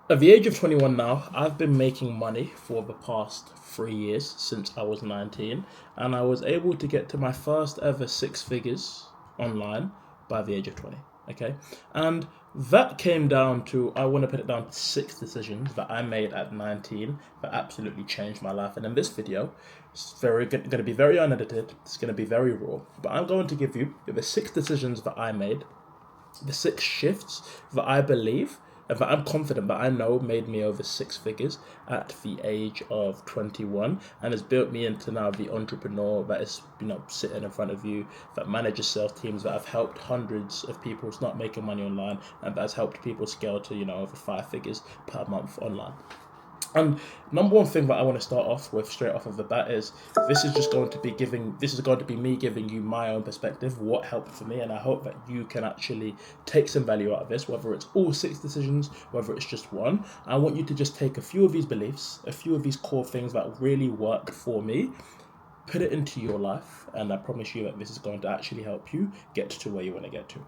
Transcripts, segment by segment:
At the age of 21 now, I've been making money for the past 3 years since I was 19, and I was able to get to my first ever six figures online by the age of 20. Okay, and that came down to, I want to put it down to six decisions that I made at 19 that absolutely changed my life. And in this video, it's going to be very unedited, it's going to be very raw, but I'm going to give you the six decisions that I made, the six shifts that I believe and that I'm confident that I know made me over six figures at the age of 21 and has built me into now the entrepreneur that is, sitting in front of you, that manages sales teams, that have helped hundreds of people start making money online, and that has helped people scale to, over five figures per month online. And number one thing that I want to start off with straight off of the bat is this is going to be me giving you my own perspective, what helped for me, and I hope that you can actually take some value out of this, whether it's all six decisions, whether it's just one. I want you to just take a few of these beliefs, a few of these core things that really worked for me, put it into your life, and I promise you that this is going to actually help you get to where you want to get to.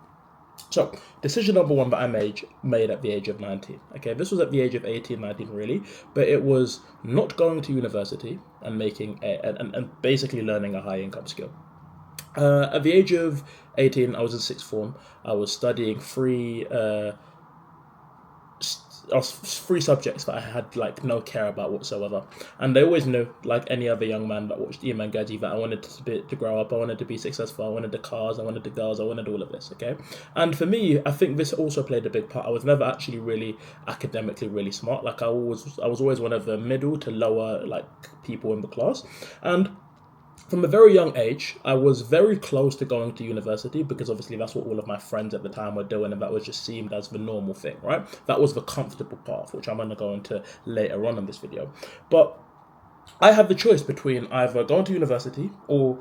So, decision number one that I made at the age of 19. Okay, this was at the age of 18, 19 really, but it was not going to university and and basically learning a high income skill. At the age of 18, I was in sixth form. I was studying three subjects that I had like no care about whatsoever, and I always knew, like any other young man that watched Iman Gaji, that I wanted to grow up. I wanted to be successful. I wanted the cars. I wanted the girls. I wanted all of this. Okay, and for me, I think this also played a big part. I was never actually really academically really smart. Like I was always one of the middle to lower like people in the class, and from a very young age, I was very close to going to university because obviously that's what all of my friends at the time were doing, and that was just seemed as the normal thing, right? That was the comfortable path, which I'm going to go into later on in this video. But I had the choice between either going to university or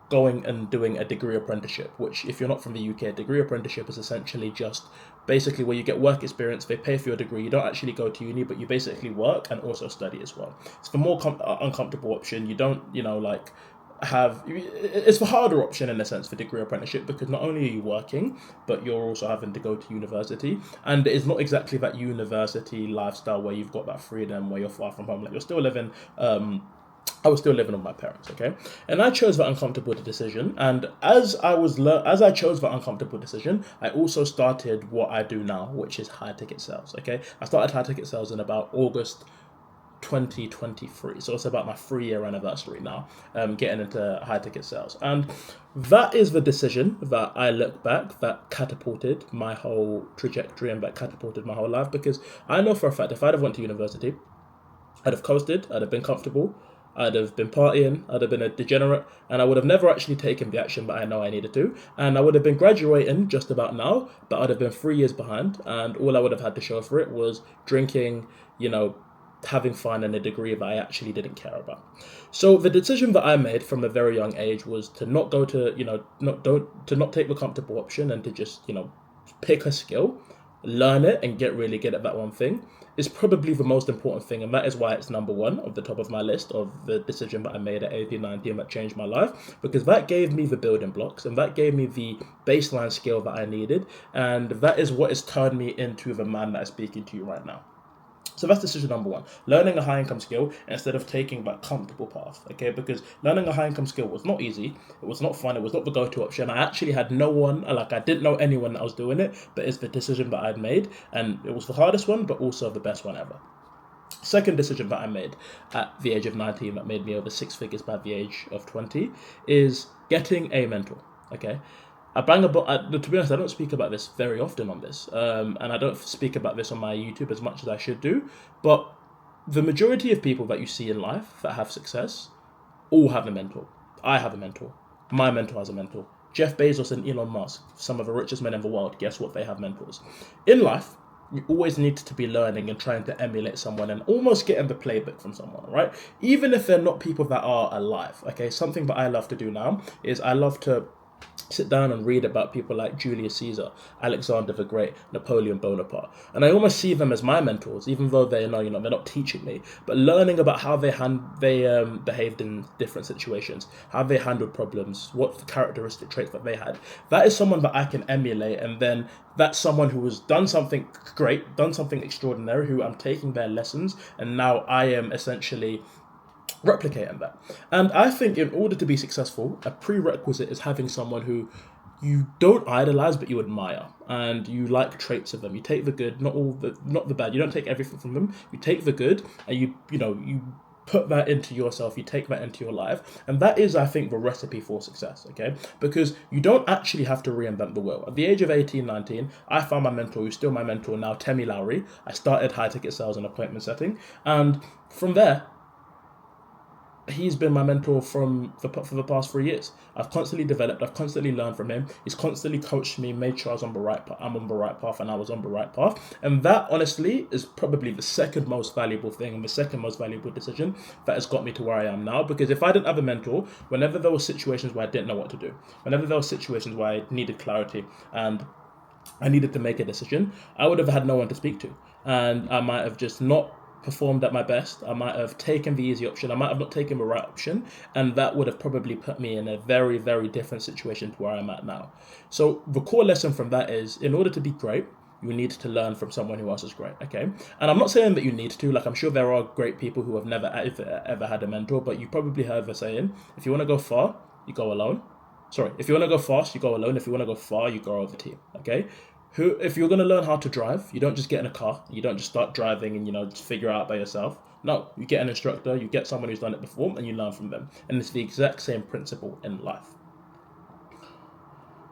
going and doing a degree apprenticeship, which, if you're not from the UK, a degree apprenticeship is essentially just basically where you get work experience. They pay for your degree. You don't actually go to uni, but you basically work and also study as well. It's the more uncomfortable option. You don't, it's the harder option in a sense for degree apprenticeship, because not only are you working, but you're also having to go to university, and it's not exactly that university lifestyle where you've got that freedom, where you're far from home. Like you're still living I was still living with my parents, okay? And I chose that uncomfortable decision. And as I chose that uncomfortable decision, I also started what I do now, which is high ticket sales, okay? I started high ticket sales in about August 2023, so it's about my 3-year anniversary now, getting into high ticket sales. And that is the decision that I look back that catapulted my whole trajectory and that catapulted my whole life, because I know for a fact if I'd have went to university, I'd have coasted, I'd have been comfortable, I'd have been partying, I'd have been a degenerate, and I would have never actually taken the action that I know I needed to. And I would have been graduating just about now, but I'd have been 3 years behind, and all I would have had to show for it was drinking, having fun, and a degree that I actually didn't care about. So the decision that I made from a very young age was to not go to, not take the comfortable option, and to just, pick a skill, learn it, and get really good at that one thing is probably the most important thing. And that is why it's number one of the top of my list of the decision that I made at 18, 19 that changed my life, because that gave me the building blocks and that gave me the baseline skill that I needed. And that is what has turned me into the man that is speaking to you right now. So that's decision number one, learning a high income skill instead of taking that comfortable path, okay? Because learning a high income skill was not easy, it was not fun, it was not the go-to option. I actually had no one, I didn't know anyone that was doing it, but it's the decision that I'd made, and it was the hardest one, but also the best one ever. Second decision that I made at the age of 19 that made me over six figures by the age of 20 is getting a mentor, okay? To be honest, I don't speak about this very often on this, and I don't speak about this on my YouTube as much as I should do, but the majority of people that you see in life that have success all have a mentor. I have a mentor. My mentor has a mentor. Jeff Bezos and Elon Musk, some of the richest men in the world, guess what? They have mentors. In life, you always need to be learning and trying to emulate someone and almost getting the playbook from someone, right? Even if they're not people that are alive, okay? Something that I love to do now is I love to sit down and read about people like Julius Caesar, Alexander the Great, Napoleon Bonaparte, and I almost see them as my mentors, even though they're not, they're not teaching me, but learning about how they behaved in different situations, how they handled problems, what characteristic traits that they had. That is someone that I can emulate, and then that's someone who has done something great, done something extraordinary, who I'm taking their lessons, and now I am essentially replicating that. And I think in order to be successful, a prerequisite is having someone who you don't idolize but you admire, and you like traits of them. You take the good, not the bad. You don't take everything from them. You take the good, and you put that into yourself, you take that into your life, and that is, I think, the recipe for success. Okay, because you don't actually have to reinvent the wheel. At the age of 18, 19, I found my mentor, who's still my mentor now, Temi Lowry. I started high ticket sales and appointment setting, and from there he's been my mentor for the past 3 years. I've constantly developed, I've constantly learned from him. He's constantly coached me, made sure I'm on the right path, and I was on the right path. And that, honestly, is probably the second most valuable thing and the second most valuable decision that has got me to where I am now. Because if I didn't have a mentor, whenever there were situations where I didn't know what to do, whenever there were situations where I needed clarity and I needed to make a decision, I would have had no one to speak to. And I might have just not performed at my best. I might have taken the easy option. I might have not taken the right option. And that would have probably put me in a very, very different situation to where I'm at now. So the core lesson from that is, in order to be great, you need to learn from someone who else is great, okay? And I'm not saying that you need to. Like, I'm sure there are great people who have never ever had a mentor, but you probably heard the saying, if you want to go far, you go alone. Sorry, if you want to go fast, you go alone. If you want to go far, you go over team, okay? If you're going to learn how to drive, you don't just get in a car, you don't just start driving and, just figure it out by yourself. No, you get an instructor, you get someone who's done it before, and you learn from them. And it's the exact same principle in life.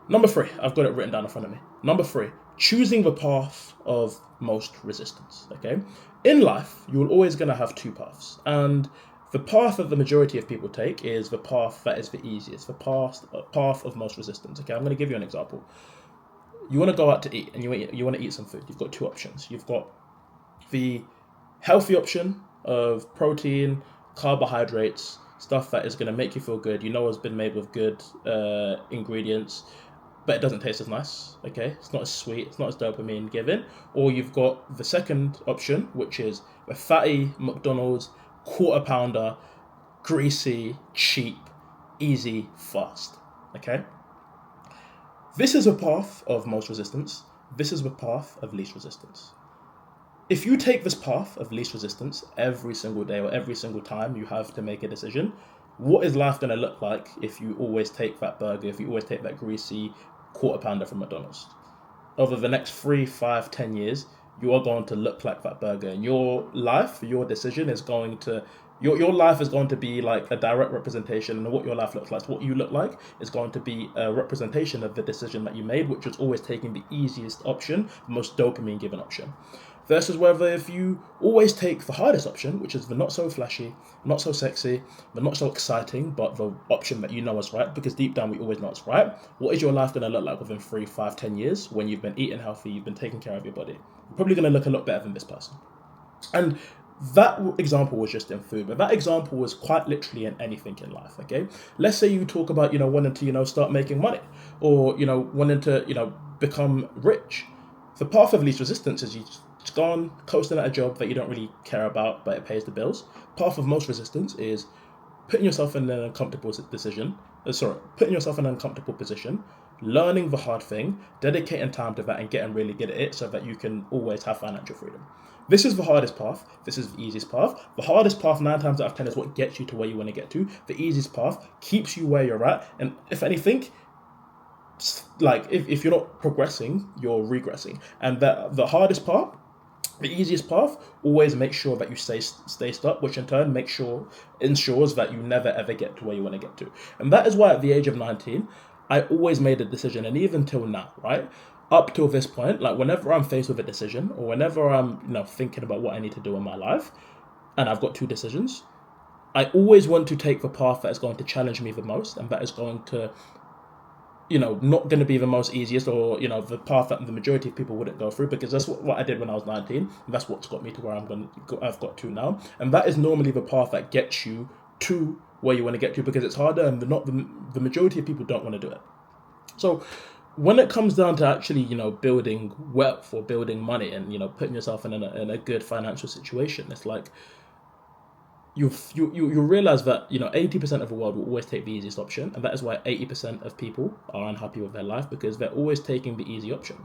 Number 3, I've got it written down in front of me. Number 3, choosing the path of most resistance, okay? In life, you're always going to have 2 paths. And the path that the majority of people take is the path that is the easiest, the path of most resistance, okay? I'm going to give you an example. You want to go out to eat and you want to eat some food. You've got 2 options. You've got the healthy option of protein, carbohydrates, stuff that is going to make you feel good. It's been made with good ingredients, but it doesn't taste as nice, okay? It's not as sweet, it's not as dopamine giving. Or you've got the second option, which is a fatty McDonald's, quarter pounder, greasy, cheap, easy, fast, okay? This is a path of most resistance. This is the path of least resistance. If you take this path of least resistance every single day or every single time you have to make a decision, what is life going to look like if you always take that burger, if you always take that greasy quarter pounder from McDonald's? Over the next 3, 5, 10 years, you are going to look like that burger. And your life, your decision is going to... Your life is going to be like a direct representation, and what your life looks like, what you look like, is going to be a representation of the decision that you made, which was always taking the easiest option, the most dopamine given option. Versus whether if you always take the hardest option, which is the not so flashy, not so sexy, the not so exciting, but the option that you know is right, because deep down we always know it's right. What is your life going to look like within 3, 5, 10 years when you've been eating healthy, you've been taking care of your body? You're probably going to look a lot better than this person. And that example was just in food, but that example was quite literally in anything in life, okay? Let's say you talk about, wanting to, start making money, or, wanting to, become rich. The path of least resistance is you just go on coasting at a job that you don't really care about, but it pays the bills. Path of most resistance is putting yourself in an uncomfortable putting yourself in an uncomfortable position, learning the hard thing, dedicating time to that and getting really good at it so that you can always have financial freedom. This is the hardest path. This is the easiest path. The hardest path 9 times out of 10 is what gets you to where you want to get to. The easiest path keeps you where you're at. And if anything, like if you're not progressing, you're regressing. And the hardest part, the easiest path, always make sure that you stay stuck, which in turn ensures that you never ever get to where you want to get to. And that is why at the age of 19, I always made a decision, and even till now, right? Up till this point, like whenever I'm faced with a decision, or whenever I'm, thinking about what I need to do in my life, and I've got 2 decisions, I always want to take the path that is going to challenge me the most, and that is going to, not going to be the most easiest, or, the path that the majority of people wouldn't go through, because that's what I did when I was 19, and that's what's got me to where I've got to now. And that is normally the path that gets you to where you want to get to, because it's harder, and the majority of people don't want to do it. So when it comes down to actually, building wealth or building money and, putting yourself in a good financial situation, it's like you realize that 80% of the world will always take the easiest option, and that is why 80% of people are unhappy with their life, because they're always taking the easy option.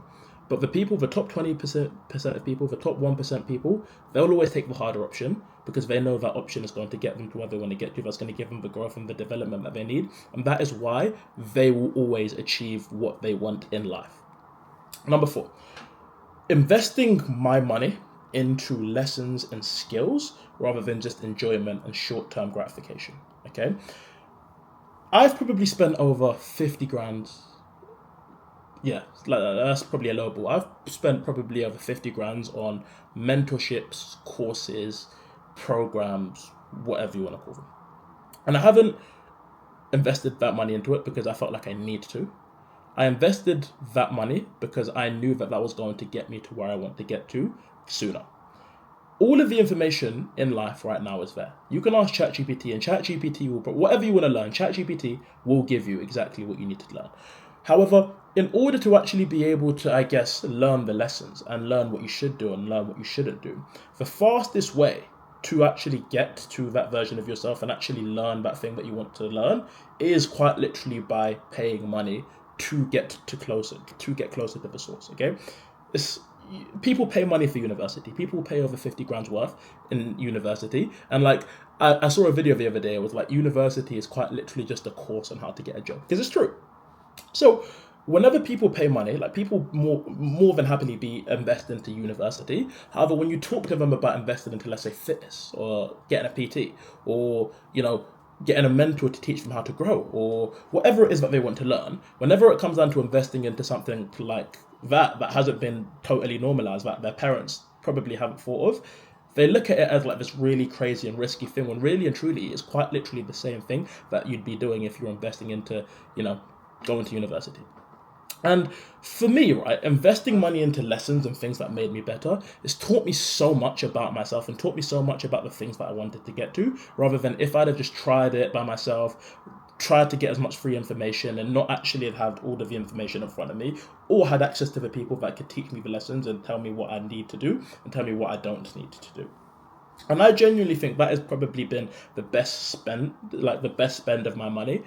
But the top 20% of people, the top 1% people, they'll always take the harder option because they know that option is going to get them to where they want to get to. That's going to give them the growth and the development that they need, and that is why they will always achieve what they want in life. Number 4, investing my money into lessons and skills rather than just enjoyment and short-term gratification. Okay, I've probably spent over 50 grand. Yeah, that's probably a low ball. I've spent probably over 50 grand on mentorships, courses, programs, whatever you want to call them. And I haven't invested that money into it because I felt like I need to. I invested that money because I knew that was going to get me to where I want to get to sooner. All of the information in life right now is there. You can ask ChatGPT, and ChatGPT will, whatever you want to learn, ChatGPT will give you exactly what you need to learn. However, in order to actually be able to, learn the lessons and learn what you should do and learn what you shouldn't do, the fastest way to actually get to that version of yourself and actually learn that thing that you want to learn is quite literally by paying money to get closer to the source. Okay, people pay money for university. People pay over 50 grand's worth in university, and I saw a video the other day. It was like, university is quite literally just a course on how to get a job, because it's true. So whenever people pay money, people more than happily be invested into university. However, when you talk to them about investing into, let's say, fitness or getting a PT or getting a mentor to teach them how to grow or whatever it is that they want to learn, whenever it comes down to investing into something like that hasn't been totally normalized, that their parents probably haven't thought of, they look at it as like this really crazy and risky thing, when really and truly it's quite literally the same thing that you'd be doing if you're investing into, going to university. And for me, right, investing money into lessons and things that made me better has taught me so much about myself and taught me so much about the things that I wanted to get to, rather than if I'd have just tried it by myself, tried to get as much free information and not actually have all of the information in front of me, or had access to the people that could teach me the lessons and tell me what I need to do and tell me what I don't need to do. And I genuinely think that has probably been the best spend of my money,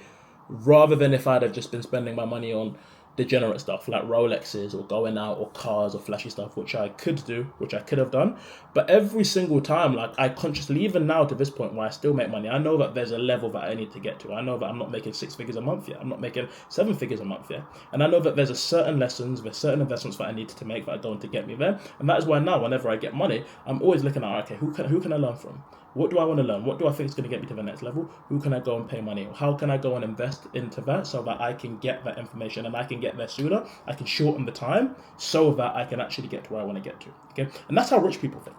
rather than if I'd have just been spending my money on degenerate stuff like Rolexes or going out or cars or flashy stuff, which I could have done. But every single time, I consciously, even now to this point where I still make money, I know that there's a level that I need to get to. I know that I'm not making 6 figures a month yet. I'm not making 7 figures a month yet. And I know that there's certain investments that I need to make that are going to get me there. And that is why now, whenever I get money, I'm always looking at, okay, who can I learn from? What do I want to learn? What do I think is going to get me to the next level? Who can I go and pay money? How can I go and invest into that so that I can get that information and I can get there sooner? I can shorten the time so that I can actually get to where I want to get to. Okay, and that's how rich people think.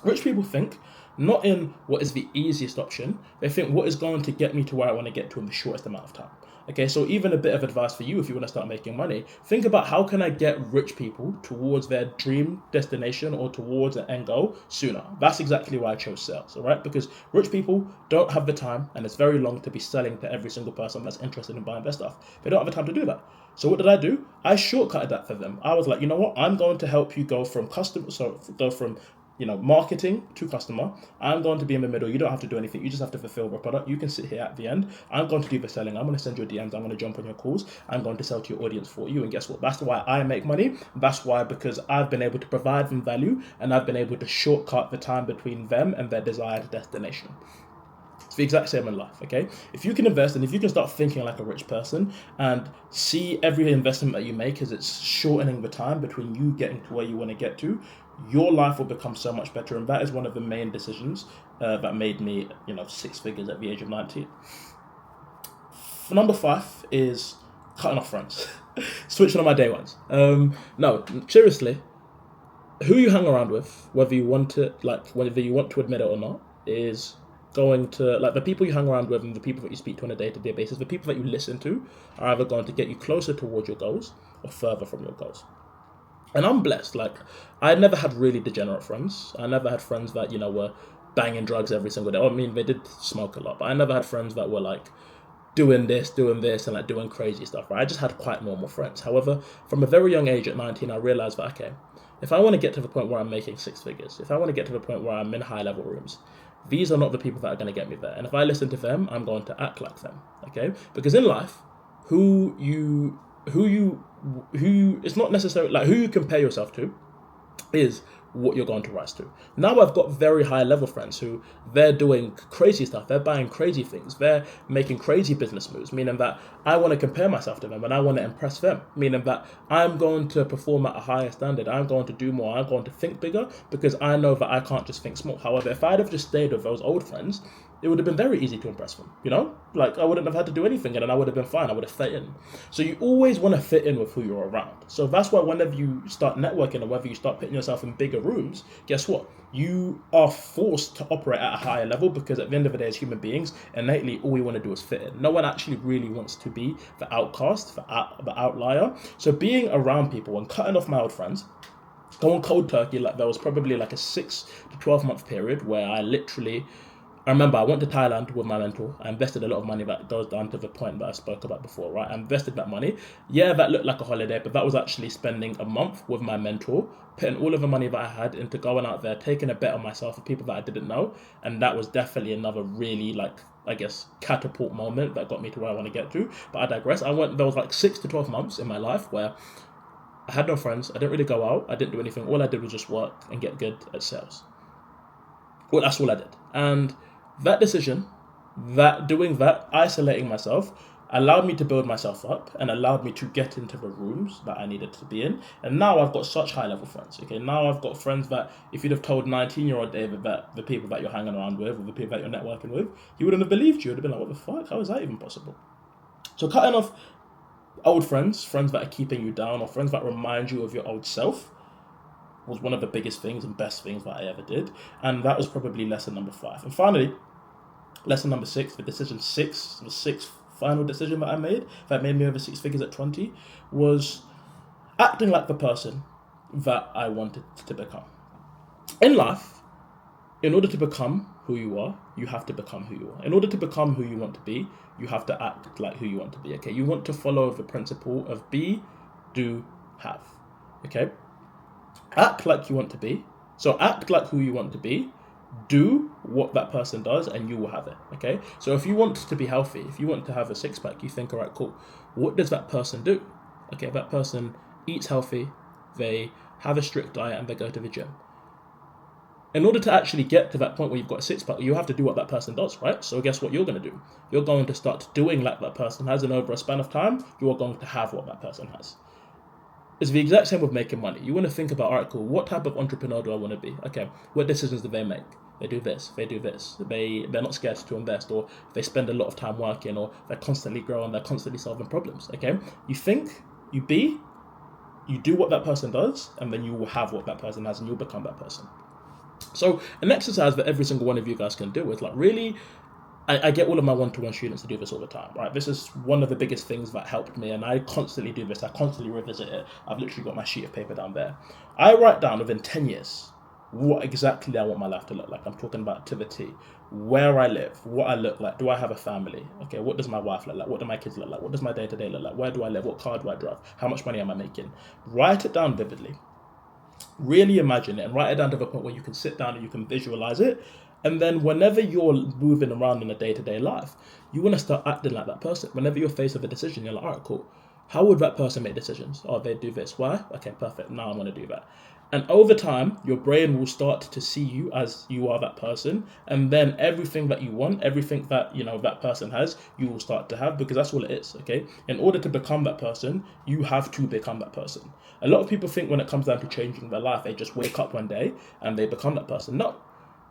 Rich people think not in what is the easiest option. They think what is going to get me to where I want to get to in the shortest amount of time. Okay, so even a bit of advice for you if you want to start making money, think about how can I get rich people towards their dream destination or towards an end goal sooner. That's exactly why I chose sales, all right? Because rich people don't have the time, and it's very long to be selling to every single person that's interested in buying their stuff. They don't have the time to do that. So what did I do? I shortcutted that for them. I was like, you know what? I'm going to help you go from marketing to customer. I'm going to be in the middle. You don't have to do anything. You just have to fulfill the product. You can sit here at the end. I'm going to do the selling. I'm going to send you DMs. I'm going to jump on your calls. I'm going to sell to your audience for you. And guess what? That's why I make money. That's why, because I've been able to provide them value and I've been able to shortcut the time between them and their desired destination. It's the exact same in life, okay? If you can invest and if you can start thinking like a rich person and see every investment that you make as it's shortening the time between you getting to where you want to get to, your life will become so much better. And that is one of the main decisions that made me, 6 figures at the age of 19. Number 5 is cutting off friends. Switching on my day ones. No, seriously, who you hang around with, whether you want to admit it or not, is going to, the people you hang around with and the people that you speak to on a day-to-day basis, the people that you listen to are either going to get you closer towards your goals or further from your goals. And I'm blessed. I never had really degenerate friends. I never had friends that, were banging drugs every single day. I mean, they did smoke a lot, but I never had friends that were doing this, and like doing crazy stuff, right? I just had quite normal friends. However, from a very young age at 19, I realized that, okay, if I want to get to the point where I'm making six figures, if I want to get to the point where I'm in high level rooms, these are not the people that are going to get me there. And if I listen to them, I'm going to act like them, okay? Because in life, it's not necessarily like who you compare yourself to is what you're going to rise to. Now I've got very high level friends who they're doing crazy stuff, they're buying crazy things, they're making crazy business moves, meaning that I want to compare myself to them and I want to impress them, meaning that I'm going to perform at a higher standard, I'm going to do more, I'm going to think bigger because I know that I can't just think small. However, if I'd have just stayed with those old friends, it would have been very easy to impress them, you know? Like, I wouldn't have had to do anything and then I would have been fine. I would have fit in. So you always want to fit in with who you're around. So that's why whenever you start networking or whether you start putting yourself in bigger rooms, guess what? You are forced to operate at a higher level because at the end of the day, as human beings, innately, all we want to do is fit in. No one actually really wants to be the outcast, the outlier. So being around people and cutting off my old friends, going cold turkey, like there was probably like a 6 to 12 month period where I remember I went to Thailand with my mentor. I invested a lot of money. That goes down to the point that I spoke about before, right? I invested that money. Yeah, that looked like a holiday, but that was actually spending a month with my mentor, putting all of the money that I had into going out there, taking a bet on myself with people that I didn't know. And that was definitely another really, like, I guess, catapult moment that got me to where I want to get to. But I digress. There was like 6 to 12 months in my life where I had no friends. I didn't really go out. I didn't do anything. All I did was just work and get good at sales. Well, that's all I did. And that decision, isolating myself, allowed me to build myself up and allowed me to get into the rooms that I needed to be in. And now I've got such high level friends. Okay, now I've got friends that if you'd have told 19-year-old David that the people that you're hanging around with or the people that you're networking with, he wouldn't have believed you. Would have been like, what the fuck? How is that even possible? So cutting off old friends that are keeping you down or friends that remind you of your old self was one of the biggest things and best things that I ever did. And that was probably lesson number 5. And finally, lesson number 6, the sixth final decision that I made, that made me over 6 figures at 20, was acting like the person that I wanted to become. In life, in order to become who you are, you have to become who you are. In order to become who you want to be, you have to act like who you want to be, okay? You want to follow the principle of be, do, have, okay? Act like you want to be. So act like who you want to be. Do what that person does and you will have it, okay? So if you want to be healthy, if you want to have a six-pack, you think, all right, cool. What does that person do? Okay, that person eats healthy, they have a strict diet, and they go to the gym. In order to actually get to that point where you've got a six-pack, you have to do what that person does, right? So guess what you're going to do? You're going to start doing like that person has, and over a span of time, you are going to have what that person has. It's the exact same with making money. You want to think about, all right, cool, what type of entrepreneur do I want to be? Okay, what decisions do they make? They do this, they do this. They're not scared to invest, or they spend a lot of time working, or they're constantly growing, they're constantly solving problems, okay? You think, you be, you do what that person does, and then you will have what that person has, and you'll become that person. So an exercise that every single one of you guys can do is like really, I get all of my one-to-one students to do this all the time, right? This is one of the biggest things that helped me, and I constantly do this. I constantly revisit it. I've literally got my sheet of paper down there. I write down within 10 years what exactly I want my life to look like. I'm talking about to the T. Where I live, what I look like. Do I have a family? Okay, what does my wife look like? What do my kids look like? What does my day-to-day look like? Where do I live? What car do I drive? How much money am I making? Write it down vividly. Really imagine it and write it down to the point where you can sit down and you can visualize it. And then whenever you're moving around in a day-to-day life, you want to start acting like that person. Whenever you're faced with a decision, you're like, all right, cool. How would that person make decisions? Oh, they do this. Why? Okay, perfect. Now I'm going to do that. And over time, your brain will start to see you as you are that person. And then everything that you want, everything that, that person has, you will start to have, because that's all it is, okay? In order to become that person, you have to become that person. A lot of people think when it comes down to changing their life, they just wake up one day and they become that person. No.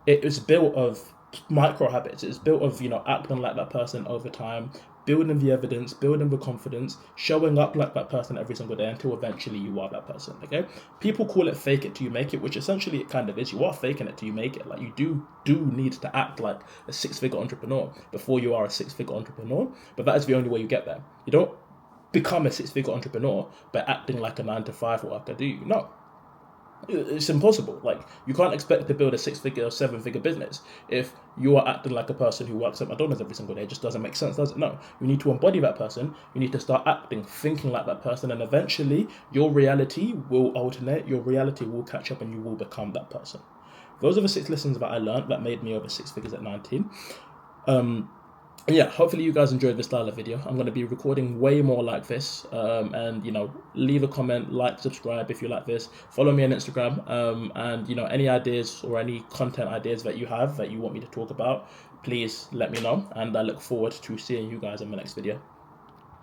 It is built of micro habits. It's built of, acting like that person over time, building the evidence, building the confidence, showing up like that person every single day until eventually you are that person, okay? People call it fake it till you make it, which essentially it kind of is. You are faking it till you make it. Like, you do need to act like a 6-figure entrepreneur before you are a 6-figure entrepreneur, but that is the only way you get there. You don't become a 6-figure entrepreneur by acting like a 9-to-5 worker, do you? No. It's impossible. Like, you can't expect to build a 6-figure or 7-figure business if you are acting like a person who works at McDonald's every single day. It just doesn't make sense, does it? No. You need to embody that person. You need to start acting, thinking like that person, and eventually your reality will alternate. Your reality will catch up, and you will become that person. Those are the 6 lessons that I learned that made me over 6 figures at 19. Yeah, hopefully you guys enjoyed this style of video. I'm going to be recording way more like this, and leave a comment, like, subscribe if you like this, follow me on Instagram, and any ideas or any content ideas that you have that you want me to talk about, please let me know, and I look forward to seeing you guys in the next video.